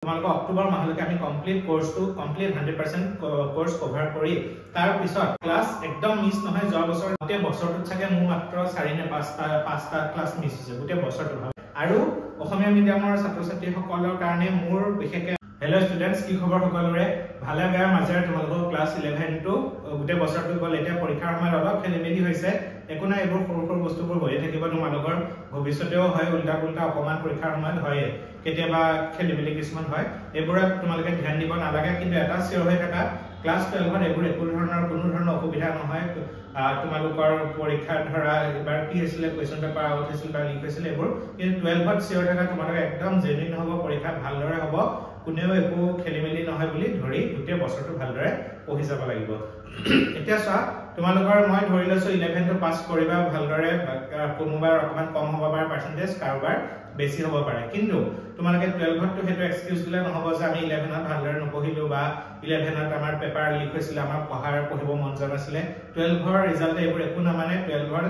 তোমালোক অক্টোবৰ মাহলৈকে আমি কমপ্লিট 100% কোৰ্স কভাৰ কৰি তাৰ পিছত ক্লাস একদম মিস নহয় যোৱা বছৰ গোটেই বছৰটোত চাগে মোৰ মাত্ৰ 4 নে 5টা ক্লাস মিস হৈছে গোটেই বছৰটো আৰু অসমীয়া মিডিয়ামৰ ছাত্ৰ ছাত্ৰী সকলৰ কাৰণে মোৰ বিশেষকৈ হেল্ল স্টুডেন্টস কি খবৰ সকলোৰে ভালে বেয়া মাজেৰে তোমালোকৰ ক্লাস 11 টো গোটেই বছৰটো গল এতিয়া পৰীক্ষাৰ সময়ত অলপ খেলিমেলি হৈছে একো নাই এইবোৰ সৰু সৰু বস্তুবোৰ হৈ থাকিব তোমালোকৰ ভৱিষ্যতেও হয় উল্টা অপমান পৰীক্ষাৰ সময়ত হয় কেতিয়াবা খেলিমেলি কিছুমান হয় এইবোৰত তোমালোকে ধ্যান দিব নালাগে কিন্তু এটা চিয়ৰ হৈ থকা ক্লাস 12 ত এইবোৰ কোনো ধৰণৰ অসুবিধা নহয় তোমালোকৰ পৰীক্ষা ধৰা এবাৰ কি হৈছিল কোৱেশ্চন পেপাৰ আউট হৈছিল বা লিক হৈছিল এইবোৰ কিন্তু 12 ত চিয়ৰ থকা তোমালোকে একদম জেনুইন হ'ব পৰীক্ষা ভালদৰে হ'ব কোনেও একো খেলিমেলি নহয় বুলি ধৰি গোটেই বছৰটো ভালদৰে পঢ়ি যাব লাগিব এতিয়া চোৱা তোমালোকৰ মই ধৰি লৈছো 11 টো পাস কৰিবা ভালদৰে কোনোবাৰ অকমান কম হ'ব পাৰে পাৰ্সেন্টেজ কাৰোবাৰ বেছি হ'ব পাৰে কিন্তু তোমালোকে 12 টো হেতু এক্সকিউজ দিলে নহব যে আমি 11 ত ভালদৰে নপঢ়িলো বা 11 ত আমাৰ পেপাৰ লিক হৈছিল আমাৰ পঢ়িব মন যোৱা নাছিলে 12 ৰ ৰিজাল্ট এইবোৰ একো না মানে 12 ৰ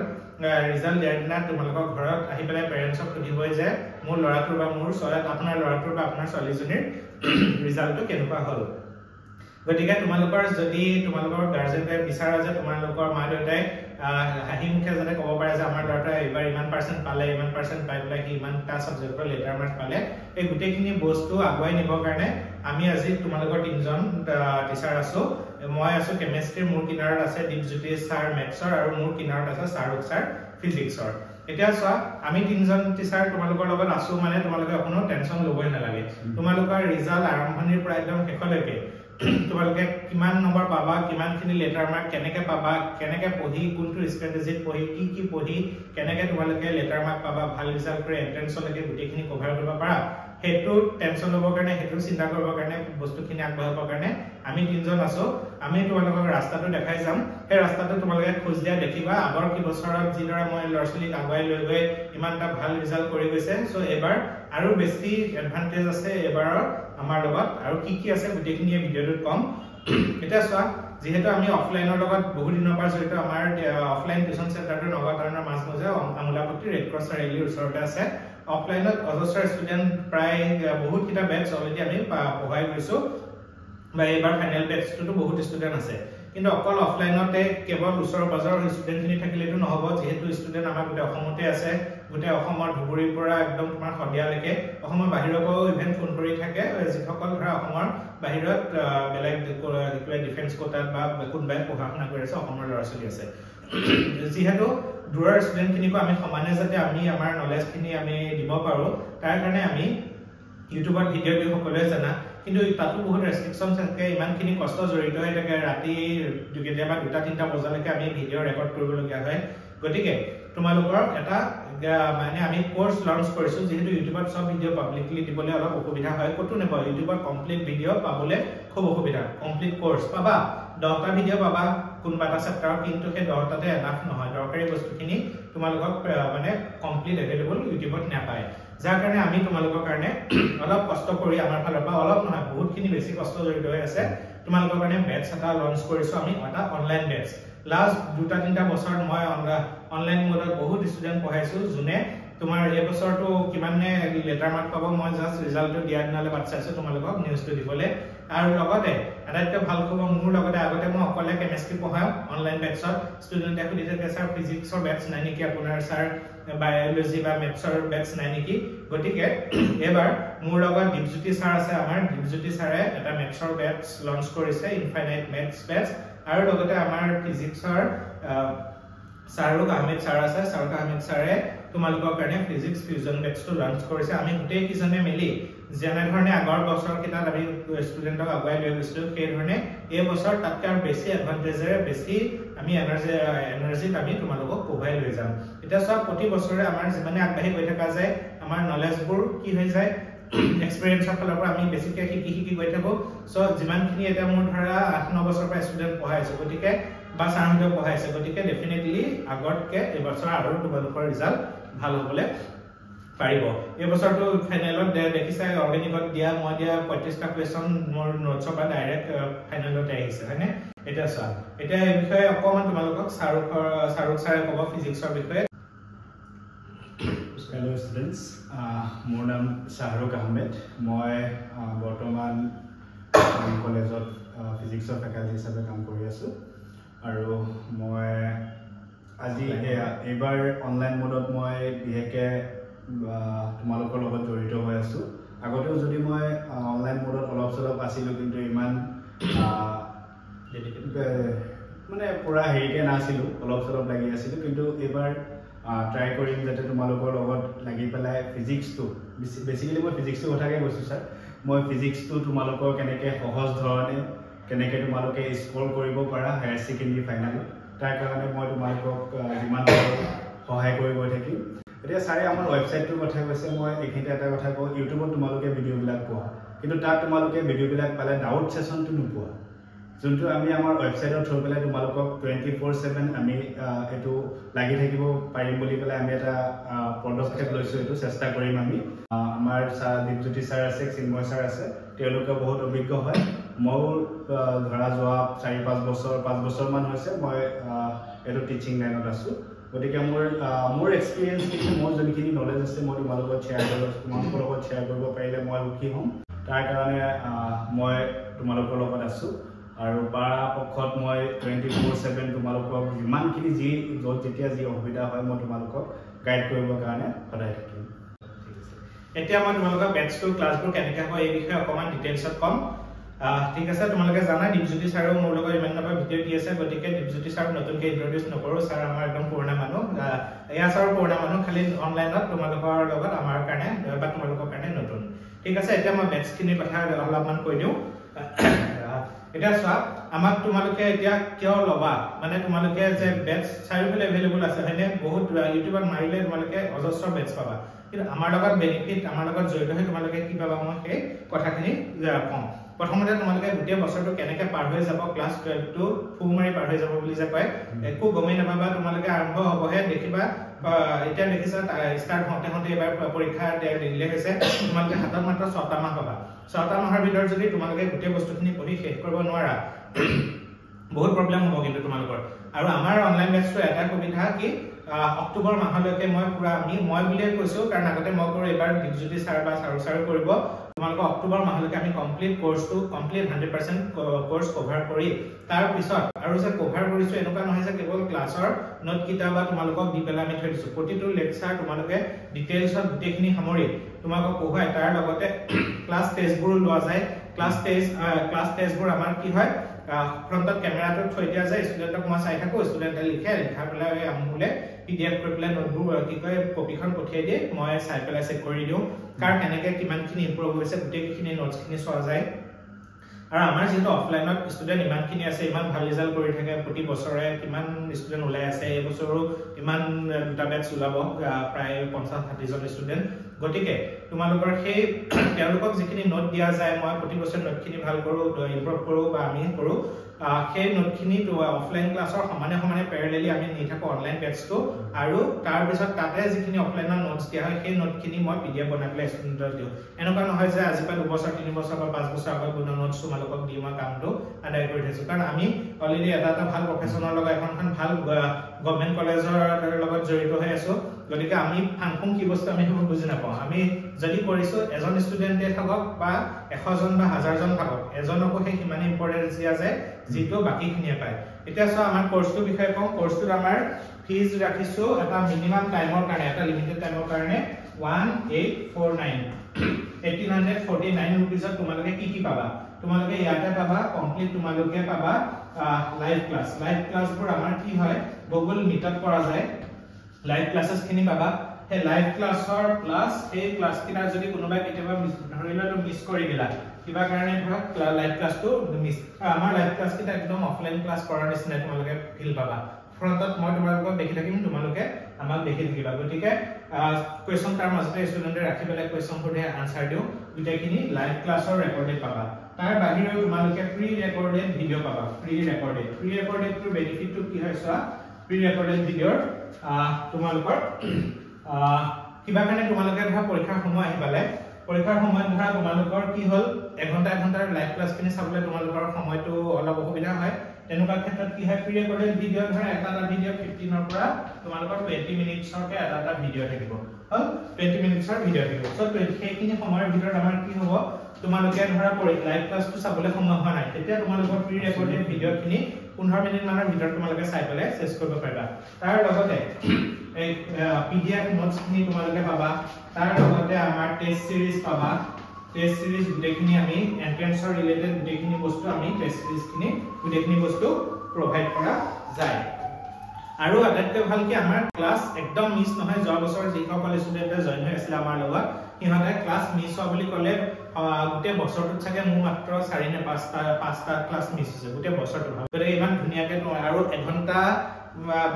ৰিজাল্ট দিয়াৰ দিনা তোমালোকৰ ঘৰত আহি পেলাই পেৰেন্টছক সুধিবই যে মোৰ ল'ৰাটোৰ বা মোৰ আপোনাৰ ল'ৰাটোৰ বা আপোনাৰ ছোৱালীজনীৰ ৰিজাল্টটো কেনেকুৱা হ'ল গতিকে তোমালোকৰ যদি তোমালোকৰ গাৰ্জেনে বিচাৰে যে তোমালোকৰ মা দেউতাই হাঁহি মুখে যাতে ক'ব পাৰে যে আমাৰ ল'ৰাটোৱে এবাৰ ইমান % পালে ইমান % পাই পেলাই কি ইমানটা সাবজেক্টৰ লেটাৰ মাৰ্ক পালে এই গোটেইখিনি বস্তু আগুৱাই নিবৰ কাৰণে আমি আজি তোমালোকৰ তিনজন টিচাৰ আছো মই আছো কেমিষ্ট্ৰি মোৰ কিনাৰত আছে দীপজ্যোতি স্যাৰ মেথছৰ আৰু মোৰ কিনাৰত আছে শাহৰুখ স্যাৰ ফিজিক্সৰ এতিয়া চোৱা আমি তিনজন টিচাৰ তোমালোকৰ লগত আছো মানে তোমালোকে কোনো টেনচন ল'বই নালাগে তোমালোকৰ ৰিজাল্ট আৰম্ভণিৰ পৰা একদম শেষলৈকে তোমালোকে কিমান নম্বৰ পাবা কিমানখিনি লেটাৰ মাৰ্ক কেনেকৈ পাবা কেনেকৈ পঢ়ি কোনটো ষ্ট্ৰেটেজিত পঢ়ি কি পঢ়ি কেনেকৈ তোমালোকে লেটাৰ মাৰ্ক পাবা ভাল ৰিজাল্ট কৰি এন্ট্ৰেন্সলৈকে গোটেইখিনি কভাৰ কৰিব পাৰা হেতু টেনচন ল'বৰ কাৰণে হেতু চিন্তা কৰিবৰ কাৰণে বস্তুখিনি আগবঢ়াবৰ কাৰণে আমি তিনজন আছো আমি তোমালোকক ৰাস্তাটো দেখাই যাম সেই ৰাস্তাটো তোমালোকে খোজ দিয়া দেখিবা আগৰ কি বছৰত যিদৰে মই ল'ৰা-ছোৱালীক আগুৱাই লৈ গৈ ইমানটা ভাল ৰিজাল্ট কৰি গৈছে সো এবাৰ আৰু বেছি এডভান্টেজ আছে এবাৰৰ আমাৰ লগত আৰু কি আছে গোটেইখিনি এই ভিডিঅ'টোত কম এটা চোৱা যেহেতু আমি অফলাইনৰ লগত বহু দিনৰ পৰা জড়িত আমাৰ অফলাইন টিউচন চেণ্টাৰটো নগাঁৱৰ মাজমজা আমোলাপট্টি ৰেড ক্ৰছ ৰেলীৰ ওচৰতে আছে অফলাইনত অজস্ৰ ষ্টুডেন্ট প্ৰায় বহুত কিটা বেচ অলৰেডি আমি পঢ়াই গৈছো বা এবাৰ ফাইনেল বেচটো বহুত ষ্টুডেন্ট আছে কিন্তু অকল অফলাইনতে কেৱল ওচৰৰ বাজাৰৰ ষ্টুডেন্টখিনি থাকিলেতো নহব যেহেতু ষ্টুডেন্ট আমাৰ গোটেই অসমতে আছে গোটেই অসমৰ ধুবুৰীৰ পৰা একদম তোমাৰ সদিয়ালৈকে অসমৰ বাহিৰৰ পৰাও ইভেন্ট ফোন কৰি থাকে যিসকল ধৰা অসমৰ বাহিৰত বেলেগ ডিফেন্স কোটাত বা কোনোবাই পঢ়া শুনা কৰি আছে অসমৰ ল'ৰা-ছোৱালী আছে যিহেতু দূৰৰ ষ্টুডেন্টখিনিকো আমি সমানে যাতে আমি আমাৰ নলেজখিনি আমি দিব পাৰো তাৰ কাৰণে আমি ইউটিউবত ভিডিঅ' দিও সকলোৱে জানা কিন্তু তাতো বহুত ৰেষ্ট্ৰিকশন থাকে ইমানখিনি কষ্ট জড়িত হৈ থাকে ৰাতি কেতিয়াবা 2-3টা বজালৈকে আমি ভিডিঅ' ৰেকৰ্ড কৰিবলগীয়া হয় গতিকে তোমালোকৰ এটা মানে আমি কোৰ্স লঞ্চ কৰিছো যেহেতু ইউটিউবত সব ভিডিঅ' পাব্লিকলি দিবলৈ অলপ অসুবিধা হয় কতো নেবা ইউটিউবত কমপ্লিট ভিডিঅ' পাবলৈ খুব অসুবিধা কমপ্লিট কোৰ্স পাবা 10টা ভিডিঅ' পাবা কোনবাটা চেপ্টাৰ কিন্তু সেই 10টাতে এনাফ নহয় দৰকাৰী বস্তুখিনি তোমালোকক মানে কমপ্লিট এভেইলেবল ইউটিউবত নাপায় যাৰ কাৰণে আমি তোমালোকৰ কাৰণে অলপ কষ্ট কৰি আমাৰ ফালৰ পৰা অলপ নহয় বহুতখিনি বেছি কষ্ট জড়িত হৈ আছে তোমালোকৰ কাৰণে বেচ এটা লঞ্চ কৰিছো আমি এটা অনলাইন বেচ লাষ্ট 2-3টা বছৰ মই অনলাইন মোডত বহুত ষ্টুডেন্ট পঢ়াইছো যোনে তোমাৰ এই বছৰটো কিমানে লেটাৰ মাৰ্ক পাব মই জাস্ট ৰিজাল্টটো দিয়া দিনালে বাট চাইছো তোমালোকক নিউজটো দিবলে আৰু লগতে আটাইতকৈ ভাল খবৰ মোৰ লগতে আগতে মই অকলে কেমিষ্ট্ৰি পঢ়াও অনলাইন বেচত ষ্টুডেন্টে সুধিছে যে স্যাৰ ফিজিক্সৰ বেচ নাই নেকি আপোনাৰ স্যাৰ বায়োলজি বা মেথছৰ বেচ নাই নেকি গতিকে এবাৰ মোৰ লগত দীপজ্যোতি স্যাৰ আছে আমাৰ দীপজ্যোতি স্যাৰে এটা মেথছৰ বেচ লঞ্চ কৰিছে ইনফাইনাইট মেথছ বেচ আৰু লগতে আমাৰ ফিজিক্সৰ শাহৰুখ আহমেদ স্যাৰ আছে শাহৰুখ আহমেদ স্যাৰে তোমালোকৰ কাৰণে ফিজিক্স ফিউজন বেচটো লঞ্চ কৰিছে আমি গোটেই কিজনে মিলি যেনে ধৰণে আগৰ বছৰ কিটাত আমি ষ্টুডেন্টক আগুৱাই লৈ গৈছিলো সেই ধৰণে এই বছৰ তাতকৈ আৰু বেছি এডভান্টেজেৰে বেছি আমি এনাৰ্জিত আমি তোমালোকক পঢ়াই লৈ যাম এতিয়া সব প্ৰতি বছৰে আমাৰ যিমানে আগবাঢ়ি গৈ থকা যায় আমাৰ নলেজবোৰ কি হৈ যায় এক্সপেৰিয়েন্সৰ ফালৰ পৰা আমি বেছিকৈ শিকি গৈ থাকো সো যিমানখিনি এটা মোৰ ধৰা 8-9 বছৰৰ পৰা ষ্টুডেন্ট পঢ়াইছো গতিকে বা ছাৰহঁতেও পঢ়াইছে গতিকে ডেফিনেটলি আগতকৈ এই বছৰ আৰু তোমালোকৰ ৰিজাল্ট ভাল হ'বলৈ পাৰিব এই বছৰটো ফাইনেলত দেখিছা অৰ্গেনিকত দিয়া মই দিয়া 35টা কুৱেশ্যন মোৰ নোটছৰ পৰা ডাইৰেক্ট ফাইনেলতে আহিছে হয়নে এটা চোৱা এতিয়া এই বিষয়ে অকমান তোমালোকক শাহৰুখ স্যাৰে ক'ব ফিজিক্সৰ বিষয়ে Hello students, মোৰ নাম শাহৰুখ আহমেদ। মই বৰ্তমান কলেজত ফিজিক্সৰ ফেকাল্টি হিচাপে কাম কৰি আছো আৰু মই আজি এবাৰ অনলাইন মোডত মই বিশেষকৈ তোমালোকৰ লগত জড়িত হৈ আছো। আগতেও যদি মই অনলাইন মোডত অলপ চলপ আছিলোঁ কিন্তু ইমান মানে পুৰা হেৰিকৈ নাছিলোঁ, অলপ চলপ লাগি আছিলোঁ। কিন্তু এইবাৰ ট্ৰাই কৰিম যাতে তোমালোকৰ লগত লাগি পেলাই ফিজিক্সটো বেছিকেলি মই ফিজিক্সটোৰ কথাকে কৈছোঁ ছাৰ। মই ফিজিক্সটো তোমালোকৰ কেনেকৈ সহজ ধৰণে কেনেকৈ তোমালোকে স্ক'ৰ কৰিব পাৰা হায়াৰ ছেকেণ্ডেৰী ফাইনেলত, তাৰ কাৰণে মই তোমালোকক যিমান পাৰোঁ সহায় কৰি গৈ থাকিম। এতিয়া ছাৰে আমাৰ ৱেবছাইটটোৰ কথা কৈছে, মই এইখিনিতে এটা কথা কওঁ, ইউটিউবত তোমালোকে ভিডিঅ'বিলাক পোৱা, কিন্তু তাত তোমালোকে ভিডিঅ'বিলাক পালে ডাউট ছেশ্যনটো নোপোৱা, যোনটো আমি আমাৰ ৱেবছাইটত থৈ পেলাই তোমালোকক 24/7 আমি এইটো লাগি থাকিব পাৰিম বুলি পেলাই আমি এটা পদক্ষেপ লৈছোঁ। এইটো চেষ্টা কৰিম আমি। আমাৰ দীপজ্যোতি ছাৰ আছে, চিন্ময় ছাৰ আছে, তেওঁলোকে বহুত অভিজ্ঞ হয়। মোৰ ধৰা যোৱা 4-5 বছৰমান হৈছে মই এইটো টিচিং লাইনত আছোঁ। গতিকে মোৰ এক্সপিৰিয়েঞ্চ কিন্তু মোৰ যোনখিনি নলেজ আছে মই তোমালোকৰ লগত শ্বেয়াৰ কৰিব পাৰিলে মই সুখী হ'ম। তাৰ কাৰণে মই তোমালোকৰ লগত আছোঁ আৰু পৰাপক্ষত মই 24/7 তোমালোকক যিমানখিনি য'ত যেতিয়া যি অসুবিধা হয় মই তোমালোকক গাইড কৰিবৰ কাৰণে সদায় থাকিম। এতিয়া মই তোমালোকক বেটছটোৰ ক্লাছবোৰ কেনেকৈ হয় এই বিষয়ে অকণমান ডিটেইলছত ক'ম। ঠিক আছে, তোমালোকে জানা দীপজ্যোতি ছাৰেও মোৰ লগত ইমান নম্বৰ ভিডিঅ' দি আছে, গতিকে দীপজ্যোতি ছাৰক নতুনকৈ ইণ্ট্ৰডিউচ নকৰোঁ। ছাৰ আমাৰ একদম পুৰণা মানুহ, এয়া ছাৰৰ পুৰণা মানুহ, খালি অনলাইনত তোমালোকৰ লগত আমাৰ কাৰণে বা তোমালোকৰ কাৰণে নতুন। ঠিক আছে, এতিয়া মই বেটছখিনিৰ কথা অলপমান কৈ দিওঁ। এতিয়া চোৱা, আমাক তোমালোকে এতিয়া কিয় ল'বা, মানে তোমালোকে যে বেটছ চাৰিওফালে এভেইলেবল আছে হয়নে, বহুত ইউটিউবত মাৰিলে তোমালোকে অজস্ৰ বেটছ পাবা, কিন্তু আমাৰ লগত বেনিফিট, আমাৰ লগত জড়িত হৈ তোমালোকে কি পাবা মই সেই কথাখিনি কওঁ। প্ৰথমতে তোমালোকে গোটেই বছৰটো কেনেকৈ পাৰ হৈ যাব, ক্লাছ 12টো ফু মাৰি পাৰ হৈ যাব বুলি যে কয়, একো গমেই নাপাবা। তোমালোকে আৰম্ভ হ'বহে, দেখিবা এতিয়া দেখিছা ষ্টাৰ্ট হওঁতে এইবাৰ পৰীক্ষা দিলে হৈছে, তোমালোকে হাতত মাত্ৰ 6টা মাহ পাবা। 6টা মাহৰ ভিতৰত যদি তোমালোকে গোটেই বস্তুখিনি পঢ়ি শেষ কৰিব নোৱাৰা বহুত প্ৰব্লেম হ'ব কিন্তু তোমালোকৰ। আৰু আমাৰ অনলাইন বেটছটো এটা সুবিধা কি, অক্টোবৰ মাহলৈকে মই বুলিয়ে কৈছোঁ, কাৰণ আগতে মই কৰোঁ, এইবাৰ দীপজ্যোতি ছাৰ বা ছাৰো কৰিব। তোমালোকৰ অক্টোবৰ মাহলৈকে আমি কমপ্লিট 100% কোৰ্চ কভাৰ কৰি তাৰ পিছত আৰু যে কভাৰ কৰিছোঁ এনেকুৱা নহয় যে কেৱল ক্লাছৰ নোটকেইটা বা তোমালোকক দি পেলাই আমি থৈ দিছোঁ। প্ৰতিটো লেকচাৰ তোমালোকে ডিটেইলছত গোটেইখিনি সামৰি তোমালোকক পঢ়ুৱাই, তাৰ লগতে ক্লাছ টেষ্টবোৰো লোৱা যায়। ক্লাছ টেষ্টবোৰ আমাৰ কি হয়, ফ্ৰণ্টত কেমেৰাটো থৈ দিয়া যায়, ষ্টুডেণ্টক মই চাই থাকোঁ, ষ্টুডেণ্টে লিখাই পেলাই মোলে PDF কৰি পেলাই নোটবোৰ কপিখন পঠিয়াই দিয়ে, মই চাই পেলাই চেক কৰি দিওঁ, কাৰ কেনেকৈ কিমানখিনি ইম্প্ৰুভ হৈছে গোটেইখিনি নোটছখিনি চোৱা যায়। আৰু আমাৰ যিহেতু অফলাইনত ষ্টুডেণ্ট ইমানখিনি আছে, ইমান ভাল ৰিজাল্ট কৰি থাকে, প্ৰতি বছৰে কিমান ষ্টুডেণ্ট ওলাই আছে, এই বছৰো ইমান দুটা বেটছ ওলাব, প্ৰায় 50-60জন ষ্টুডেণ্ট। গতিকে তোমালোকৰ সেই তেওঁলোকক যিখিনি নোট দিয়া যায়, মই প্ৰতি বছৰ নোটখিনি ভাল কৰোঁ, ইম্প্ৰুভ কৰোঁ বা আমি কৰোঁ, সেই নোটখিনি অফলাইন ক্লাছৰ সমানে পেৰেলেলি আমি নি থাকোঁ অনলাইন বেটছটো। আৰু তাৰপিছত তাতে যিখিনি অফলাইনৰ নোটছ দিয়া হয় সেই নোটখিনি মই PDF বনাই পেলাই ষ্টুডেণ্টক দিওঁ। এনেকুৱা নহয় যে আজিৰ পৰা 2 বছৰ 3 বছৰ বা 5 বছৰ আগত বনোৱা নোটছ তোমালোকক দি মই কামটো আদায় কৰি থৈছোঁ, কাৰণ আমি অলৰেডি এটা ভাল প্ৰফেচনৰ লগত এখন ভাল গভৰ্ণমেণ্ট কলেজৰ লগত জড়িত হৈ আছোঁ। গতিকে আমি ফাংফুং কি বস্তু আমি সেইবোৰ বুজি নাপাওঁ। আমি যদি কৰিছোঁ, এজন ষ্টুডেণ্টে থাকক বা 100জন বা 1000জন থাকক, এজনকো সেই সিমানে ইম্পৰ্টেঞ্চ দিয়া যায় যিটো বাকীখিনিয়ে পায়। এতিয়া চোৱা, আমাৰ কোৰ্চটোৰ বিষয়ে কওঁ। কোৰ্চটোত আমাৰ ফিজ ৰাখিছোঁ এটা মিনিমাম টাইমৰ কাৰণে, এটা লিমিটেড টাইমৰ কাৰণে 1849 ৰুপিজত তোমালোকে কি পাবা। তোমালোকে ইয়াতে পাবা কমপ্লিট, তোমালোকে পাবা লাইভ ক্লাছ। লাইভ ক্লাছবোৰ আমাৰ কি হয়, গুগল মিটত কৰা যায়, লাইভ ক্লাছেছখিনি পাবা। সেই লাইভ ক্লাছৰ প্লাছ সেই ক্লাছকেইটা যদি কোনোবাই কেতিয়াবা ধৰি লোৱা মিছ কৰি দিলা, কিবা কাৰণে ধৰক লাইভ ক্লাছটো মিছ, আমাৰ লাইভ ক্লাছকেইটা একদম অফলাইন ক্লাছ কৰাৰ নিচিনা তোমালোকে ফিল পাবা। ফ্ৰণ্টত মই তোমালোকক দেখি থাকিম, তোমালোকে আমাক দেখি থাকিবা। গতিকে কুৱেশ্যন তাৰ মাজতে ষ্টুডেণ্টে ৰাখি পেলাই কুৱেশ্যন সোধে, আনচাৰ দিওঁ, গোটেইখিনি লাইভ ক্লাছৰ ৰেকৰ্ডেড পাবা। তাৰ বাহিৰেও তোমালোকে প্ৰি ৰেকৰ্ডেড ভিডিঅ' পাবা। প্ৰি ৰেকৰ্ডেডটোৰ বেনিফিটটো কি হয় চোৱা, প্ৰি ৰেকৰ্ডেড ভিডিঅ'ৰ তোমালোকৰ কিবা কাৰণে তোমালোকে ধৰা পৰীক্ষাৰ সময় আহি পালে, পৰীক্ষাৰ সময়ত ধৰা তোমালোকৰ কি হ'ল, 1 ঘণ্টাৰ লাইভ ক্লাছখিনি চাবলৈ তোমালোকৰ সময়টো অলপ অসুবিধা হয়। তেনেকুৱা ক্ষেত্ৰত কি হয় প্ৰি ৰেকৰ্ডেড ভিডিও ধৰা এটা ভিডিও 15 ৰ পৰা তোমালোকৰ 20 মিনিটছৰকে এটা ভিডিও থাকিব হল 20 মিনিটছৰ ভিডিও থাকিব সো সেইখিনি সময়ৰ ভিতৰত আমাৰ কি হ'ব তোমালোকে ধৰা লাইভ ক্লাছটো চাবলৈ সময় হোৱা নাই তেতিয়া তোমালোকৰ প্ৰি ৰেকৰ্ডেড ভিডিওখিনি 15 মিনিট মানৰ ভিতৰত তোমালোকে চাই পেলাই শেষ কৰিব পাৰিবা তাৰ লগতে এই পিডিএফ নোটছখিনি তোমালোকে পাবা তাৰ লগতে আমাৰ টেষ্ট সিৰিজ পাবা টেষ্ট সিৰিজ গুটেখিনি আমি এন্ট্ৰেন্সৰ ৰিলেটেড গুটেখিনি বস্তু আমি টেষ্ট সিৰিজখিনি গুটেখিনি বস্তু প্ৰভাইড কৰা যায় আৰু আটাইতকৈ ভাল কি আমাৰ ক্লাছ একদম মিছ নহয় যোৱা বছৰ যিসকল ষ্টুডেণ্টে জয়েন হৈ আছিল আমাৰ লগত সিহঁতে ক্লাছ মিছ হোৱা বুলি ক'লে গোটেই বছৰটোত চাগে মোৰ মাত্ৰ 4 নে 5টা ক্লাছ মিছ হৈছে গোটেই বছৰটো ভাবে ইমান ধুনীয়াকৈ আৰু এঘণ্টা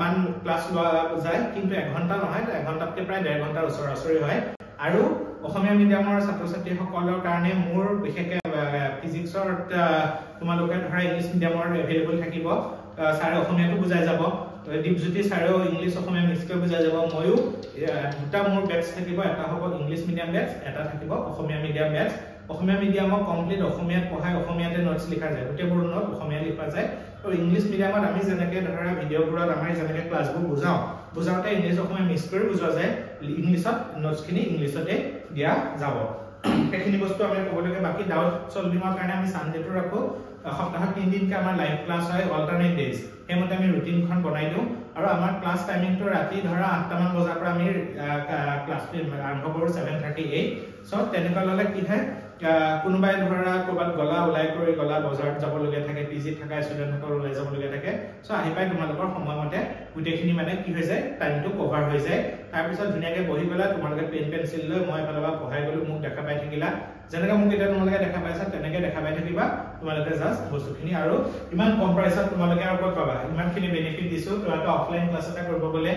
মান ক্লাছ লোৱা যায় কিন্তু এঘণ্টা নহয় এঘণ্টাতকৈ প্ৰায় 1.5 ঘণ্টাৰ ওচৰা-ওচৰি হয় আৰু অসমীয়া মিডিয়ামৰ ছাত্ৰ-ছাত্ৰীসকলৰ কাৰণে মোৰ বিশেষকৈ ফিজিক্সৰ তোমালোকে ধৰা ইংলিছ মিডিয়ামৰ এভেইলেবল থাকিব ছাৰে অসমীয়াটো বুজাই যাব দীপজ্যোতি ছাৰেও ইংলিছ অসমীয়া মিক্সকৈ বুজাই যাব ময়ো দুটা মোৰ বেটছ থাকিব এটা হ'ব ইংলিছ মিডিয়াম বেটছ এটা থাকিব অসমীয়া মিডিয়াম বেটছ অসমীয়া মিডিয়ামক কমপ্লিট অসমীয়াত পঢ়াই অসমীয়াতে নোটছ লিখা যায় গোটেইবোৰ নোট অসমীয়া লিখা যায় আৰু ইংলিছ মিডিয়ামত আমি যেনেকৈ ধৰা ভিডিঅ'বোৰত আমি যেনেকৈ ক্লাছবোৰ বুজাওঁতে ইংলিছ অসমীয়া মিক্স কৰি বুজোৱা যায় ইংলিছত নোটছখিনি ইংলিছতে দিয়া যাব সেইখিনি বস্তু আমি ক'বলৈকে বাকি ডাউট সলভিঙৰ কাৰণে আমি সানডেটো ৰাখো সপ্তাহত 3 দিনকে আমাৰ লাইভ ক্লাছ হয় অল্টাৰনেট ডেজ হেমতে আমি ৰুটিনখন বনাই দিওঁ আৰু আমাৰ ক্লাছ টাইমিংটো ৰাতি ধৰা 8টা মান বজাৰ পৰা আমি ক্লাছটো আৰম্ভ কৰোঁ 7:38 সো তেনেকুৱা ললে কি হয় কোনোবাই ধৰা ক'ৰবাত গলা ওলাই কৰি গলা বজাৰত যাবলগীয়া থাকে পিজি থকা ষ্টুডেণ্টসকল ওলাই যাবলগীয়া থাকে সো আহি পাই তোমালোকৰ সময়মতে গোটেইখিনি মানে কি হৈ যায় টাইমটো কভাৰ হৈ যায় তাৰপিছত ধুনীয়াকৈ বহি পেলাই তোমালোকে পেন পেন্সিল লৈ মই পেলাবা পঢ়াই গলো মোক দেখা পাই থাকিলা যেনেকৈ মোক এতিয়া তোমালোকে দেখা পাইছা তেনেকৈ দেখা পাই থাকিবা তোমালোকে জাস্ট বস্তুখিনি আৰু ইমান কম প্ৰাইচত তোমালোকে আৰু ক'ত পাবা ইমানখিনি বেনিফিট দিছো তোমালোকে অফলাইন ক্লাছ এটা কৰিব গ'লে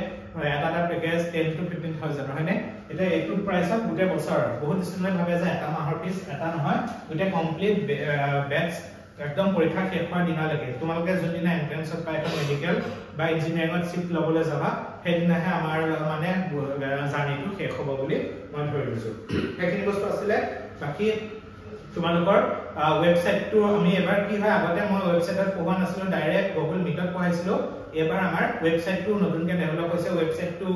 এটা পেকেজ 10 to 15,000 হয়নে এটা এইটো প্ৰাইচত গোটেই বছৰ বহুত ষ্টুডেণ্ট ভাবে যে এটা মাহৰ ফিজ এটা নহয় গোটেই কমপ্লিট বেটছ একদম পৰীক্ষা শেষ হোৱাৰ দিনালৈকে তোমালোকে যোনদিনা এন্ট্ৰেন্সত পাই এটা মেডিকেল বা ইঞ্জিনিয়াৰিঙত চিট ল'বলৈ যাবা সেইদিনাহে আমাৰ মানে জাৰ্নিটো শেষ হ'ব বুলি মই ধৰি লৈছো সেইখিনি বস্তু আছিলে বাকি তোমালোকৰ ওয়েবসাইটটো আমি এবাৰ কি হয় আগতে মই ওয়েবসাইটত পঢ়া নাছিলো ডাইৰেক্ট গুগল মিটত পঢ়াইছিলো এবাৰ আমাৰ ওয়েবসাইটটো নতুনকৈ ডেভেলপ হৈছে ওয়েবসাইটটো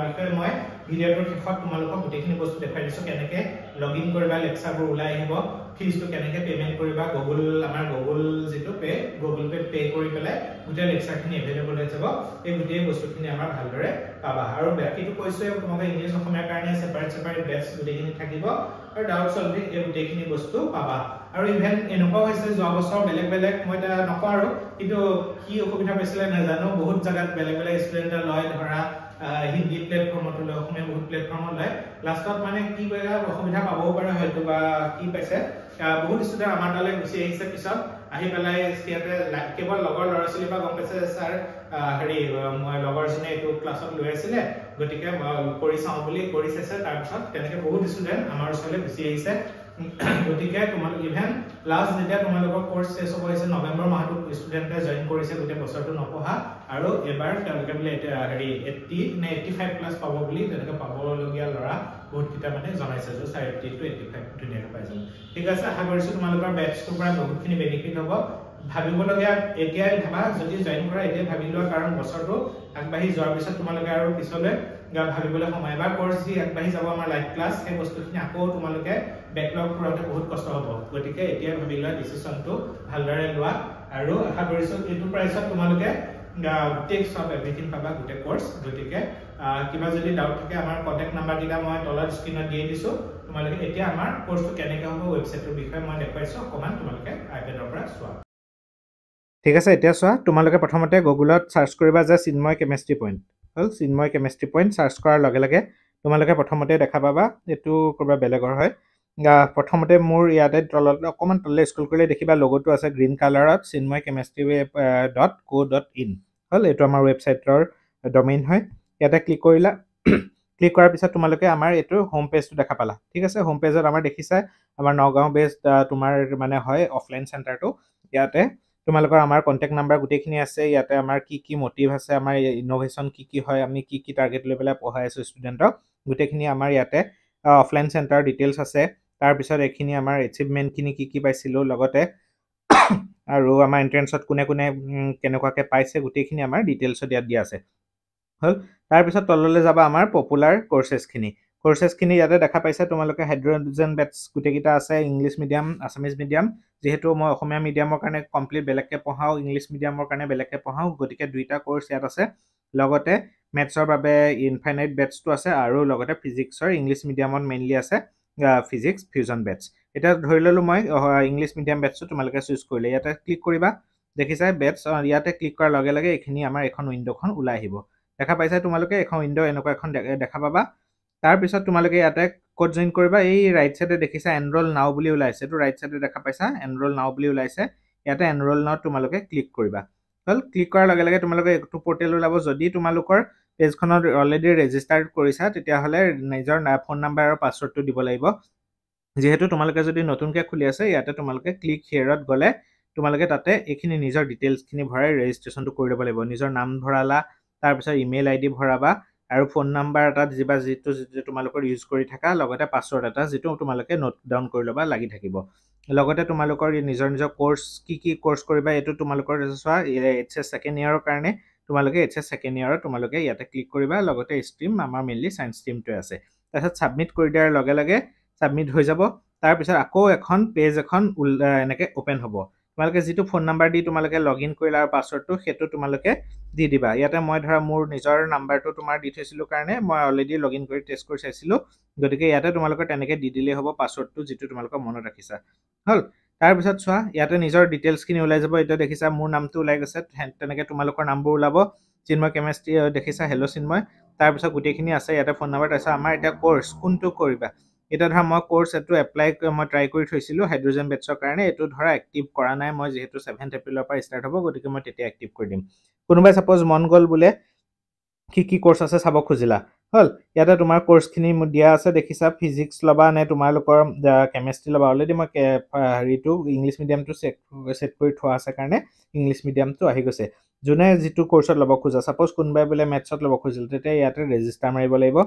বিষয়ে মই ভিডিঅ'টোৰ শেষত তোমালোকক গোটেইখিনি বস্তু দেখাই দিছো কেনেকৈ লগইন কৰিবা লেকচাৰবোৰ ওলাই আহিব ফিজটো কেনেকৈ পেমেন্ট কৰিবা আমাৰ গুগল যিটো গুগল পে কৰি পেলাই গোটেই লেকচাৰখিনি এভেইলেবল হৈ যাব এই গোটেই বস্তুখিনি আমাৰ ভালদৰে পাবা আৰু বাকিটো কৈছোৱে তোমালোকে ইংলিছ অসমীয়াৰ কাৰণে সেপাৰেট বেটছ গোটেইখিনি থাকিব আৰু ডাউট সলভিং এই গোটেইখিনি বস্তু পাবা আৰু ইভেন এনেকুৱা হৈছে যোৱা বছৰ বেলেগ মই এটা নকওঁ আৰু কিন্তু কি অসুবিধা পাইছিলে নাজানো বহুত জাগাত বেলেগ ষ্টুডেণ্টে লয় ধৰা হিন্দী প্লেটফৰ্মত লয় অসমীয়া বহুত প্লেটফৰ্মত লয় লাষ্টত মানে কি কৰিলে অসুবিধা পাবও পাৰে হয়তো বা কি পাইছে বহুত ষ্টুডেণ্ট আমাৰ তালৈ গুচি আহিছে পিছত আহি পেলাই সিহঁতে কেৱল লগৰ ল'ৰা-ছোৱালী বা গম পাইছে ছাৰ মই লগৰজনে এইটো ক্লাছত লৈ আছিলে গতিকে কৰি চাওঁ বুলি কৰি চাইছে তাৰপিছত তেনেকৈ বহুত ষ্টুডেণ্ট আমাৰ ওচৰলৈ গুচি আহিছে গতিকে তোমালোক ইভেন লাষ্ট যেতিয়া তোমালোকৰ কোৰ্স শেষ হ'ব হৈছে নৱেম্বৰ মাহত ষ্টুডেণ্টে জয়েন কৰিছে গোটেই বছৰটো নপঢ়া আৰু এবাৰ তেওঁলোকে বোলে 80 নে 85 প্লাছ পাব বুলি তেনেকৈ পাবলগীয়া ল'ৰা বহুত কিটা মানে জনাইছে যে 80 to 85 ধুনীয়াকৈ পাই যাব ঠিক আছে আশা কৰিছো তোমালোকৰ বেটছটোৰ পৰা বহুতখিনি বেনিফিট হ'ব ভাবিবলগীয়া এতিয়াই ভাবা যদি জয়েন কৰা এতিয়া ভাবি লোৱা কাৰণ বছৰটো আগবাঢ়ি যোৱাৰ পিছত তোমালোকে আৰু পিছলৈ ভাবিবলৈ সময় এবাৰ কোৰ্স যি আগবাঢ়ি যাব আমাৰ লাইভ ক্লাছ সেই বস্তুখিনি আকৌ তোমালোকে বেকলগ কৰাতে বহুত কষ্ট হ'ব গতিকে এতিয়া ভাবি লোৱা ডিসিশনটো ভালদৰে লোৱা আৰু আশা কৰিছো এইটো প্ৰাইচত তোমালোকে গোটেই সব এভৰিথিং পাবা গোটেই কোৰ্স গতিকে কিবা যদি ডাউট থাকে আমাৰ কন্টাক্ট নাম্বাৰ দিলা মই তলত স্ক্ৰিনত দিয়ে দিছো তোমালোকে এতিয়া আমাৰ কোৰ্সটো কেনেকৈ হ'ব ওয়েবসাইটৰ বিষয়ে মই দেখাইছো অকমান তোমালোকে আইপ্যাডৰ পৰা চোৱা ঠিক আছে এতিয়া চোৱা তোমালোকে প্ৰথমতে গুগলত সাৰ্চ কৰিবা যে চিন্ময় কেমিষ্ট্ৰি পইণ্ট হল চিন্ময় কেমিষ্ট্ৰি পইণ্ট সাৰ্চ কৰাৰ লগে লগে তোমালোকে প্ৰথমতে দেখা পাবা এটো কৰবা বেলেগৰ হয় প্ৰথমতে মোৰ ইয়াতে তলত অকমান তললে স্ক্ৰল কৰিলে দেখিবা লোগোটো আছে গ্ৰীন কালাৰত chinmoychemistry.co.in হল এটো আমাৰ ওয়েবসাইটৰ ডমেইন হয় ইয়াতে ক্লিক কৰিলা ক্লিক কৰাৰ পিছত তোমালোকে আমাৰ এটো হোম পেজটো দেখা পালা ঠিক আছে হোম পেজত আমাৰ দেখিছা আমাৰ নগাঁও বেসড তোমাৰ মানে হয় অফলাইন চেণ্টাৰটো ইয়াতে তোমালোকৰ আমাৰ কন্টাক্ট নাম্বাৰ গুটেখিনি আছে ইয়াতে আমাৰ কি মোটিভ আছে আমাৰ ইনোভেশন কি হয় আমি কি টাৰ্গেট লৈ পেলাই পঢ়াই আছো ষ্টুডেণ্টক গুটেখিনি আমাৰ ইয়াতে অফলাইন চেণ্টাৰ ডিটেইলছ আছে তাৰ পিছত এখিনি আমাৰ এচিভমেন্ট খিনি কি পাইছিলো লগতে আৰু আমাৰ এন্ট্ৰেন্সত কোনে কোনে কেনেকুৱাকৈ পাইছে গোটেইখিনি আমাৰ ডিটেইলছত ইয়াত দিয়া আছে হ'ল তাৰপিছত তললৈ যাবা আমাৰ পপুলাৰ কোৰ্চেছখিনি ইয়াতে দেখা পাইছে তোমালোকে হাইড্ৰজেন বেটছ গোটেইকেইটা আছে ইংলিছ মিডিয়াম আছামিজ মিডিয়াম যিহেতু মই অসমীয়া মিডিয়ামৰ কাৰণে কমপ্লিট বেলেগকৈ পঢ়াওঁ ইংলিছ মিডিয়ামৰ কাৰণে বেলেগকৈ পঢ়াওঁ গতিকে দুইটা কোৰ্চ ইয়াত আছে লগতে মেথছৰ বাবে ইনফাইনাইট বেটছটো আছে আৰু লগতে ফিজিক্সৰ ইংলিছ মিডিয়ামত মেইনলি আছে ফিজিক্স ফিউজন বেটছ এতিয়া ধৰি ল'লোঁ মই ইংলিছ মিডিয়াম বেটছটো তোমালোকে চুজ কৰিলে ইয়াতে ক্লিক কৰিবা দেখিছা বেটছ ইয়াতে ক্লিক কৰাৰ লগে লগে এইখিনি আমাৰ এখন উইণ্ড'খন ওলাই আহিব দেখা পাইছা তোমালোকে এখন উইণ্ডো এনেকুৱা এখন দেখা পাবা তাৰপিছত তোমালোকে ইয়াতে ক'ত জইন কৰিবা এই ৰাইট সাইডে দেখিছা এনৰোল নাও বুলি ওলাইছে এইটো ৰাইট সাইডে দেখা পাইছা এনৰোল নাও বুলি ওলাইছে ইয়াতে এনৰোল নাও তোমালোকে ক্লিক কৰিবা হল ক্লিক কৰাৰ লগে লগে তোমালোকে একটু পোৰ্টেল ওলাব যদি তোমালোকৰ পেজখনত অলৰেডি ৰেজিষ্টাৰ কৰিছা তেতিয়াহ'লে নিজৰ ফোন নাম্বাৰ আৰু পাছৱৰ্ডটো দিব লাগিব যেহেতু তোমালোকে যদি নতুনকৈ খুলি আছে ইয়াতে তোমালোকে ক্লিক হিয়াৰত গ'লে তোমালোকে তাতে এইখিনি নিজৰ ডিটেইলছখিনি ভৰাই ৰেজিষ্ট্ৰেশ্যনটো কৰি ল'ব লাগিব নিজৰ নাম ভৰালা তাৰপিছত ইমেইল আইডি ভৰাবা আৰু ফোন নাম্বাৰ এটা দিবা যিটো তোমালোকৰ ইউজ কৰি থাকা লগতে পাছৱৰ্ড এটা যিটো তোমালোকে নোট ডাউন কৰি ল'বা লাগি থাকিব লগতে তোমালোকৰ নিজৰ কোৰ্চ কি কোৰ্চ কৰিবা এইটো তোমালোকৰ চোৱা এইচএছ ছেকেণ্ড ইয়াৰৰ কাৰণে তোমালোকে এইচএছ ছেকেণ্ড ইয়াৰত তোমালোকে ইয়াতে ক্লিক কৰিবা লগতে ষ্ট্ৰীম আমাৰ মেইনলি সায়েন্স ষ্ট্ৰীমটোৱে আছে তাৰপিছত সাবমিট কৰি দিয়াৰ লগে লগে সাবমিট হৈ যাব তাৰপিছত আকৌ এখন পেজ এখন এনেকৈ ওপেন হ'ব তোমালোকে যিটো ফোন নাম্বাৰ দি তোমালোকে লগইন কৰিলা আৰু পাছৱৰ্ডটো সেইটো তোমালোকে দি দিবা ইয়াতে মই ধৰা মোৰ নিজৰ নাম্বাৰটো তোমাৰ দি থৈছিলোঁ কাৰণে মই অলৰেডি লগইন কৰি টেষ্ট কৰি চাইছিলোঁ গতিকে ইয়াতে তোমালোকে তেনেকৈ দি দিলেই হ'ব পাছৱৰ্ডটো যিটো তোমালোকে মনত ৰাখিছা হ'ল তাৰপিছত চোৱা ইয়াতে নিজৰ ডিটেইলছখিনি ওলাই যাব এতিয়া দেখিছা মোৰ নামটো ওলাই গৈছে তেনেকৈ তোমালোকৰ নামবোৰ ওলাব চিন্ময় কেমেষ্ট্ৰি দেখিছা হেল্ল' চিন্ময় তাৰপিছত গোটেইখিনি আছে ইয়াতে ফোন নাম্বাৰ তাৰপিছত আমাৰ এতিয়া কোৰ্চ কোনটো কৰিবা এটা ধৰা মই কোৰ্চ এইটো এপ্লাই মই ট্ৰাই কৰি থৈছিলোঁ হাইড্ৰজেন বেটছৰ কাৰণে এইটো ধৰা এক্টিভ কৰা নাই মই যিহেতু 7 এপ্ৰিলৰ পৰা ষ্টাৰ্ট হ'ব গতিকে মই তেতিয়া এক্টিভ কৰি দিম কোনোবাই সাপোজ মন গ'ল বোলে কি কোৰ্চ আছে চাব খুজিলা হ'ল ইয়াতে তোমাৰ কোৰ্চখিনি দিয়া আছে দেখিছা ফিজিক্স ল'বা নে তোমালোকৰ কেমেষ্ট্ৰি ল'বা অলৰেডি মই হেৰিটো ইংলিছ মিডিয়ামটো ছেট কৰি থোৱা আছে কাৰণে ইংলিছ মিডিয়ামটো আহি গৈছে যোনে যিটো কোৰ্চত ল'ব খোজা সাপোজ কোনোবাই বোলে মেথছত ল'ব খুজিল তেতিয়া ইয়াতে ৰেজিষ্টাৰ মাৰিব লাগিব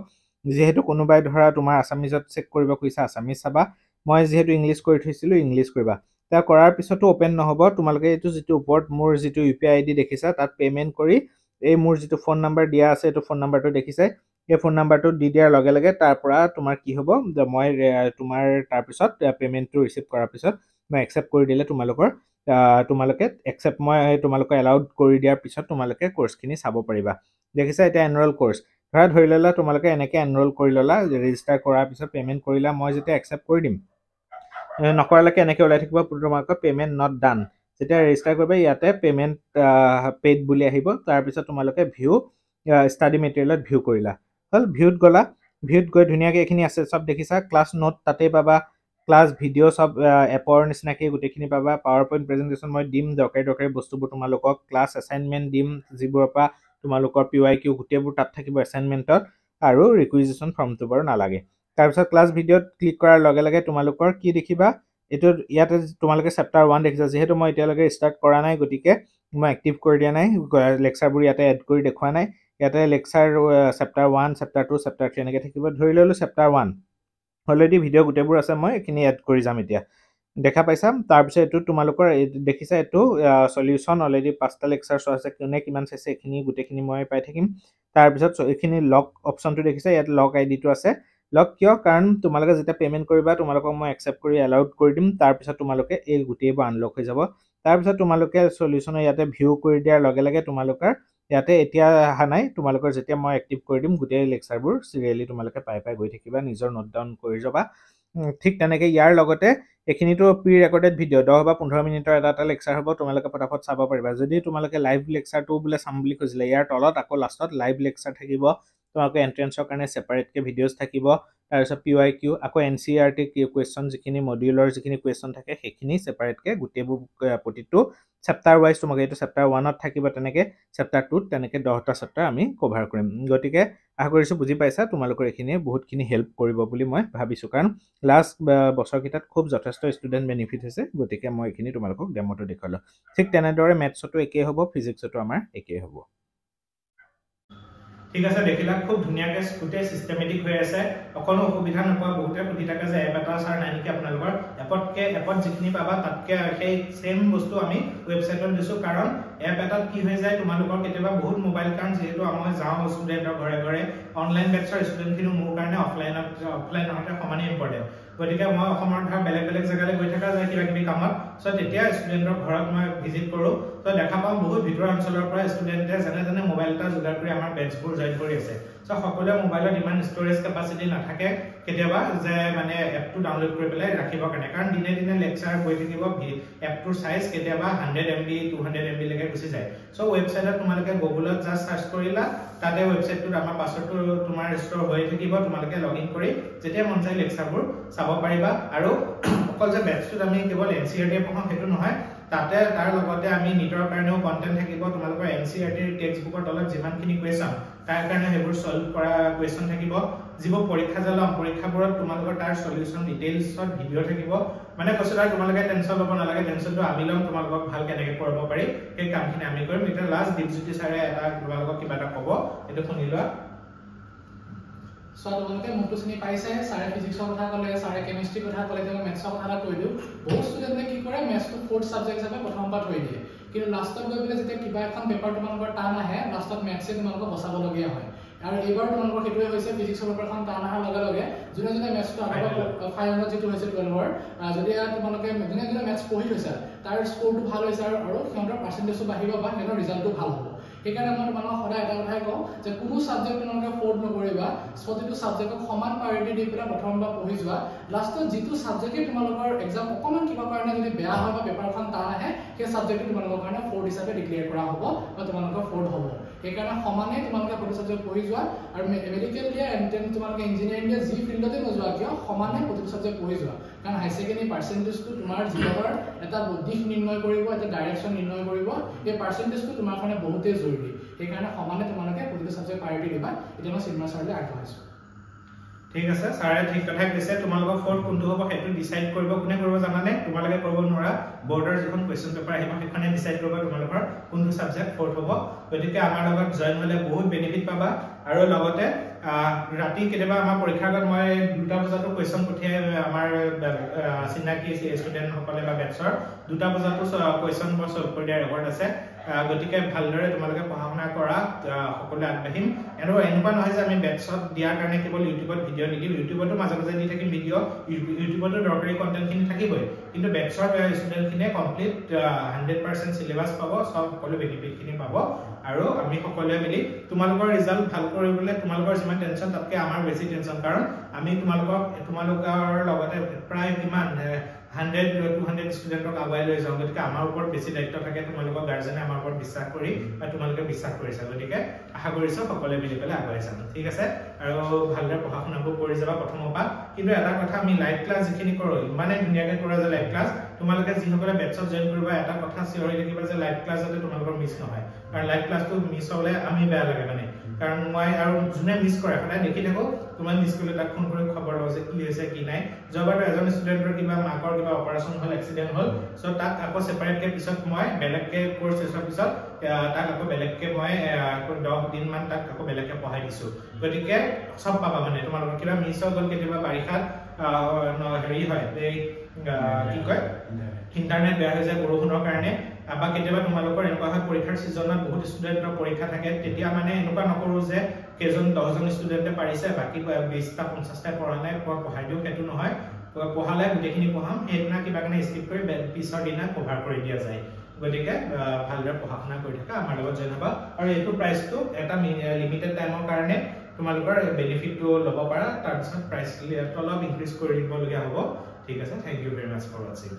যেহেতু কোনোবাই ধৰা তোমাৰ আছামিজত চেক কৰিব খুজিছা আছামিজ চাবা মই যেহেতু ইংলিছ কৰি থৈছিলোঁ ইংলিছ কৰিবা তাৰ কৰাৰ পিছতো ওপেন নহ'ব তোমালোকে এইটো যিটো ওপৰত মোৰ যিটো UPI ID দেখিছা তাত পে'মেণ্ট কৰি এই মোৰ যিটো ফোন নাম্বাৰ দিয়া আছে এইটো ফোন নাম্বাৰটো দেখিছে এই ফোন নাম্বাৰটো দি দিয়াৰ লগে লগে তাৰ পৰা তোমাৰ কি হ'ব মই তোমাৰ তাৰপিছত পে'মেণ্টটো ৰিচিভ কৰাৰ পিছত মই একচেপ্ট কৰি দিলে তোমালোকে একচেপ্ট মই তোমালোকে এলাউড কৰি দিয়াৰ পিছত তোমালোকে কোৰ্চখিনি চাব পাৰিবা দেখিছা এতিয়া এনৰোল কোৰ্চ ধৰি ল'লা তোমালোকে এনেকৈ এনৰোল কৰি ল'লা ৰেজিষ্টাৰ কৰাৰ পিছত পে'মেণ্ট কৰিলা মই যেতিয়া একচেপ্ট কৰি দিম নকৰালৈকে এনেকৈ ওলাই থাকিব তোমালোকৰ পে'মেণ্ট নট ডান যেতিয়া ৰেজিষ্টাৰ কৰিবা ইয়াতে পে'মেণ্ট পেইড বুলি আহিব তাৰপিছত তোমালোকে ভিউ ষ্টাডি মেটেৰিয়েলত ভিউ কৰিলা হ'ল ভিউত গ'লা ভিউত গৈ ধুনীয়াকৈ এইখিনি আছে চব দেখিছা ক্লাছ নোট তাতেই পাবা ক্লাছ ভিডিঅ' চব এপৰ নিচিনাকৈ গোটেইখিনি পাবা পাৱাৰ পইণ্ট প্ৰেজেণ্টেশ্যন মই দিম দৰকাৰী বস্তুবোৰ তোমালোকক ক্লাছ এছাইনমেণ্ট দিম যিবোৰৰ পৰা তোমালোকৰ PYQ গোটেইবোৰ তাত থাকিব এছাইনমেণ্টত আৰু ৰিকুইজিশ্যন ফৰ্মটো বাৰু নালাগে তাৰপিছত ক্লাছ ভিডিঅ'ত ক্লিক কৰাৰ লগে লগে তোমালোকৰ কি দেখিবা এইটো ইয়াতে তোমালোকে চেপ্টাৰ 1 দেখিছা যিহেতু মই এতিয়ালৈকে ষ্টাৰ্ট কৰা নাই গতিকে মই এক্টিভ কৰি দিয়া নাই লেকচাৰবোৰ ইয়াতে এড কৰি দেখুওৱা নাই ইয়াতে লেকচাৰ চেপ্টাৰ 1 চেপ্টাৰ 2 চেপ্টাৰ 3 এনেকৈ থাকিব ধৰি ল'লোঁ চেপ্টাৰ 1 অলৰেডি ভিডিঅ' গোটেইবোৰ আছে মই এইখিনি এড কৰি যাম এতিয়া দেখা পাইছা তাৰপিছত এইটো তোমালোকৰ দেখিছা এইটো সলিউশ্যন অলৰেডি 5টা লেকচাৰ চোৱা আছে কোনে কিমান চাইছে এইখিনি গোটেইখিনি মই পাই থাকিম তাৰপিছত এইখিনি লক অপশ্যনটো দেখিছা ইয়াত লক আইডিটো আছে লক কিয় কাৰণ তোমালোকে যেতিয়া পে'মেণ্ট কৰিবা তোমালোকক মই একচেপ্ট কৰি এলাউড কৰি দিম তাৰপিছত তোমালোকে এই গোটেইবোৰ আনলক হৈ যাব তাৰপিছত তোমালোকে সলিউশ্যনৰ ইয়াতে ভিউ কৰি দিয়াৰ লগে লগে তোমালোকৰ ইয়াতে এতিয়া অহা নাই তোমালোকৰ যেতিয়া মই এক্টিভ কৰি দিম গোটেই লেকচাৰবোৰ চিৰিয়েলি তোমালোকে পাই গৈ থাকিবা নিজৰ নোট ডাউন কৰি যাবা ঠিক তেনেকৈ ইয়াৰ লগতে এইখিনিতো প্ৰি ৰেকৰ্ডেড ভিডিঅ' 10 বা 15 মিনিটৰ এটা লেকচাৰ হ'ব তোমালোকে ফটাফট চাব পাৰিবা যদি তোমালোকে লাইভ লেকচাৰটো বোলে চাম বুলি কৈছিলে ইয়াৰ তলত আকৌ লাষ্টত লাইভ লেকচাৰ থাকিব তোমালোকে এণ্ট্ৰেন্সৰ কাৰণে ছেপাৰেটকৈ ভিডিঅ'জ থাকিব তাৰপিছত PYQ আকৌ NCERT কুৱেশ্যন যিখিনি মডিউলৰ যিখিনি কুৱেশ্যন থাকে সেইখিনি ছেপাৰেটকৈ গোটেইবোৰ প্ৰতিটো চেপ্টাৰ ৱাইজ তোমালোকে এইটো চেপ্টাৰ 1ত থাকিব তেনেকৈ চেপ্টাৰ 2ত তেনেকৈ 10টা চেপ্টাৰ আমি কভাৰ কৰিম গতিকে আশা কৰিছোঁ বুজি পাইছা তোমালোকৰ এইখিনিয়ে বহুতখিনি হেল্প কৰিব বুলি মই ভাবিছোঁ কাৰণ লাষ্ট বছৰকেইটাত খুব যথেষ্ট ষ্টুডেণ্ট বেনিফিট হৈছে গতিকে মই এইখিনি তোমালোকক ডেম'টো দেখুৱালোঁ ঠিক তেনেদৰে মেথছতো একেই হ'ব ফিজিক্সতো আমাৰ একেই হ'ব ঠিক আছে দেখিলা খুব ধুনিয়াকে স্কুটে সিস্টেমেটিক হৈ আছে অকনো অসুবিধা নপোৱা বহুতে সুধি থাকে যে এপ এটা ছাৰ নাই নেকি আপোনালোকৰ এপত যিখিনি পাবা তাতকে সেই সেম বস্তু আমি ওয়েবসাইটত দিছো কাৰণ এপ এটাত কি হৈ যায় তোমালোকৰ কেতিয়াবা বহুত মোবাইল কাৰণ যেহেতু আমি যাও ষ্টুডেন্টৰ ঘৰে ঘৰে অনলাইন বেটছৰ ষ্টুডেন্টখিনি মোৰ কাৰণে অফলাইন হতে সমানে ইম্পৰ্টেন্ট গতিকে মই অসমৰ ধৰ বেলেগ জাগালৈ গৈ থকা যায় কিবা কিবি কামত সো তেতিয়া ষ্টুডেন্টৰ ঘৰত মই ভিজিট কৰো তো দেখা পাওঁ বহুত ভিতৰ অঞ্চলৰ পৰা ষ্টুডেন্টে জানে মোবাইল এটা যোগাৰ কৰি আমাৰ বেটছবোৰ জয়েন কৰি আছে সো সকলোৱে মোবাইলত ইমান ষ্টৰেজ কেপাসিটি নাথাকে কেতিয়াবা যে মানে এপটো ডাউনলোড কৰি পেলাই ৰাখিব কাৰণে কাৰণ দিনে দিনে লেকচাৰ হৈ থাকিব এপটোৰ সাইজ কেতিয়াবা 100 MB 200 MB লৈকে গুচি যায় সো ওয়েবসাইটত তোমালোকে গুগলত জাস্ট সাৰ্চ কৰিলা তাতে ওয়েবসাইটটোত আমাৰ পাছৱৰ্ডটো তোমাৰ ষ্টৰ হৈ থাকিব তোমালোকে লগইন কৰি যেতিয়া মন যায় লেকচাৰবোৰ চাব পাৰিবা আৰু অকল যে বেটছটোত আমি কেৱল NCERT পঢ়াম হেতু নহয় তাতে তাৰ লগতে আমি নিটৰ কাৰণেও কন্টেন্ট থাকিব তোমালোকৰ NCERT টেক্সট বুকৰ তলত যিমানখিনি কোৱেশ্চন তাৰ কাৰণে হেবোৰ সলভ কৰা কোৱেশ্চন থাকিব যিবোৰ পৰীক্ষা জালম পৰীক্ষাবোৰত তোমালোকৰ তাৰ সলিউশন ডিটেইলছত ভিডিও থাকিব মানে কৈছলা তোমালোকে টেনচন ল'ব নালাগে টেনচনটো আমি লম তোমালোকক ভাল কেনেকৈ কৰিব পাৰি এই কামখিনি আমি কৰিম এটা লাষ্ট দীপজ্যোতি ছাৰে এটা তোমালোকক কিবা এটা ক'ব এটো শুনি লোৱা সো তোমালোকে মুক্ত শ্ৰেণী পাইছে সাৰে ফিজিক্সৰ কথা ক'লে সাৰে কেমিষ্ট্ৰি কথা ক'লে তেওঁ মেথছৰ কথা কৈ দিও বহুত ষ্টুডেন্টে কি কৰে মেথছটো ফোৰ্থ সাবজেক্ট হিচাপে প্ৰথম পাঠ হৈ দিয়ে কিন্তু লাষ্টত গৈ পেলাই যেতিয়া কিবা এখন পেপাৰ তোমালোকৰ টান আহে লাষ্টত মেথছে তোমালোকক বচাব লগিয়া হয় আৰু এইবাৰ তোমালোকৰ হেতুৱে হৈছে ফিজিক্সৰ পেপাৰখন টান অহাৰ লগে লগে যোনে মেথছটো আগৰ 500 যেটো হৈছে 12ৰ যদি তোমালোকে যোনে মেথছ পঢ়ি থৈছে তাৰ স্কোৰটো ভাল হৈছে আৰু সিহঁতৰ পাৰ্চেন্টেজটো বাঢ়িব বা সিহঁতৰ ৰিজাল্টটো ভাল হ'ব সেইকাৰণে মই তোমালোকক সদায় এটা কথাই কওঁ যে কোনো সাবজেক্ট তোমালোকে ফোৰ্ড নকৰিবা প্ৰতিটো সাবজেক্টক সমান প্ৰায়োৰিটি দি পেলাই প্ৰথমবাৰ পঢ়ি যোৱা লাষ্টত যিটো সাবজেক্টে তোমালোকৰ এক্সাম অকমান কিবা কাৰণে যদি বেয়া হয় বা পেপাৰখন টান আহে সেই সাবজেক্টটো তোমালোকৰ কাৰণে ফোৰ্ড হিচাপে ডিক্লেয়াৰ কৰা হ'ব বা তোমালোকৰ ফোৰ্ড হ'ব সেইকাৰণে সমানে তোমালোকে প্ৰতিটো সাবজেক্ট পঢ়ি যোৱা আৰু মেডিকেল দিয়া এন্ট্ৰেন্স তোমালোকে ইঞ্জিনিয়াৰিং দিয়া যি ফিল্ডতে নোযোৱা কিয় সমানে প্ৰতিটো সাবজেক্ট পঢ়ি যোৱা কাৰণ হাই সেকেন্ডাৰী পাৰ্চেন্টেজটো তোমাৰ জীৱনৰ এটা দিশ নিৰ্ণয় কৰিব এটা ডাইৰেকচন নিৰ্ণয় কৰিব এই পাৰ্চেন্টেজটো তোমাৰ কাৰণে বহুতেই জৰুৰী সেইকাৰণে সমানে তোমালোকে প্ৰতিটো সাবজেক্ট প্ৰায়োৰিটি দিবা এতিয়া মই চিন্মা ছাৰলৈ আগবঢ়াইছো ঠিক আছে ছাৰে ঠিক কথা কৈছে তোমালোকৰ ফোৰ্ড কোনটো হ'ব হেতু ডিসাইড কৰিব কোনে কৰিব জানানে তোমালোকে কৰিব নোৱাৰা বৰ্ডৰ যিখন কোৱেশ্চন পেপাৰ আহিব সেইখনে ডিসাইড কৰিব তোমালোকৰ কোনটো সাবজেক্ট ফোৰ্ড হ'ব গতিকে আমাৰ লগত জয়েন হ'লে বহুত বেনিফিট পাবা আৰু লগতে ৰাতি কেতিয়াবা আমাৰ পৰীক্ষাৰ আগত মই 2টা বজাতো কোৱেশ্চন পঠিয়াই আমাৰ চিনাকি ষ্টুডেন্ট সকলে বা বেটছৰ 2টা বজাতো কোৱেশ্চন সলভ কৰি দিয়া ৰেকৰ্ড আছে গতিকে ভালদৰে তোমালোকে পঢ়া-শুনা কৰা সকলোৱে আগবাঢ়িম আৰু এনেকুৱা নহয় যে আমি বেটছত দিয়াৰ কাৰণে কেৱল ইউটিউবত ভিডিও নিদিম ইউটিউবতো মাজে মাজে দি থাকিম ভিডিও ইউটিউবতো দৰকাৰী কন্টেন্টখিনি থাকিবই কিন্তু বেটছৰ ষ্টুডেন্টখিনিয়ে কমপ্লিট 100% সিলেবাস পাব সব সকলো বেনিফিটখিনি পাব আৰু আমি সকলোৱে মিলি তোমালোকৰ ৰিজাল্ট ভাল কৰিবলৈ তোমালোকৰ যিমান টেনচন তাতকে আমাৰ বেছি টেনচন কাৰণ আমি তোমালোকৰ লগতে প্ৰায় কিমান 100-200 ষ্টুডেন্টক আগুৱাই লৈ যাওঁ গতিকে আমাৰ ওপৰত বেছি দায়িত্ব থাকে তোমালোকৰ গাৰ্জেনে আমাৰ ওপৰত বিশ্বাস কৰি বা তোমালোকে বিশ্বাস কৰিছা গতিকে আশা কৰিছো সকলোৱে মিলি পেলাই আগুৱাই যাম ঠিক আছে আৰু ভালদৰে পঢ়া-শুনাবোৰ কৰি যাবা প্ৰথমৰ পৰা কিন্তু এটা কথা আমি লাইভ ক্লাছ যিখিনি কৰো ইমানে ধুনীয়াকৈ কৰা যে লাইভ ক্লাছ তোমালোকে যিসকলে বেটছত জয়েন কৰিবা এটা কথা চিঞৰ হৈ থাকিবা যে লাইভ ক্লাছ যাতে তোমালোকৰ মিছ নহয় কাৰণ লাইভ ক্লাছটো মিছ হ'লে আমি বেয়া লাগে মানে কাৰণ মই আৰু যোনে মিছ কৰে সদায় দেখি থাকো তোমাৰ মিছ কৰিলে তাক ফোন কৰি খবৰ লওঁ যে কি হৈছে কি নাই জবাৰ এজন ষ্টুডেন্টৰ কিবা মাকৰ কিবা অপাৰেচন হ'ল এক্সিডেন্ট হ'ল সো তাক আকৌ সেপাৰেটকে পিছত মই বেলেগকে কোৰ্স শেষৰ পিছত তাক আকৌ বেলেগকে মই 10 দিন মান তাক আকৌ বেলেগকে পঢ়াই দিছো গতিকে সব পাবা মানে তোমালোকৰ কিবা মিছ হৈ গ'ল কেতিয়াবা বাৰিষাত হেৰি হয় এই কি কয় ইন্টাৰনেট বেয়া হৈ যায় বৰষুণৰ কাৰণে আবা কেতিয়াবা তোমালোকৰ এনেকুৱা হয় পৰীক্ষাৰ সিজনত বহুত ষ্টুডেন্টৰ পৰীক্ষা থাকে তেতিয়া মানে এনেকুৱা নকৰো যে কেজন 10 জন ষ্টুডেন্টে পাৰিছে বাকি 20টা 50টা পঢ়া নাই পঢ়াই দিও হেতু নহয় পঢ়ালে গোটেইখিনি পঢ়াম সেইদিনা কিবা কাৰণে স্কিপ কৰি পিছৰ দিনা কভাৰ কৰি দিয়া যায় গতিকে ভালদৰে পঢ়া-শুনা কৰি থাকা আমাৰ লগত জনাবা আৰু এইটো প্ৰাইচটো এটা লিমিটেড টাইমৰ কাৰণে তোমালোকৰ বেনিফিটটো ল'ব পাৰা তাৰ পিছত প্ৰাইচ অলপ ইনক্ৰিজ কৰি দিবলগীয়া হ'ব ঠিক আছে thank you very much for watching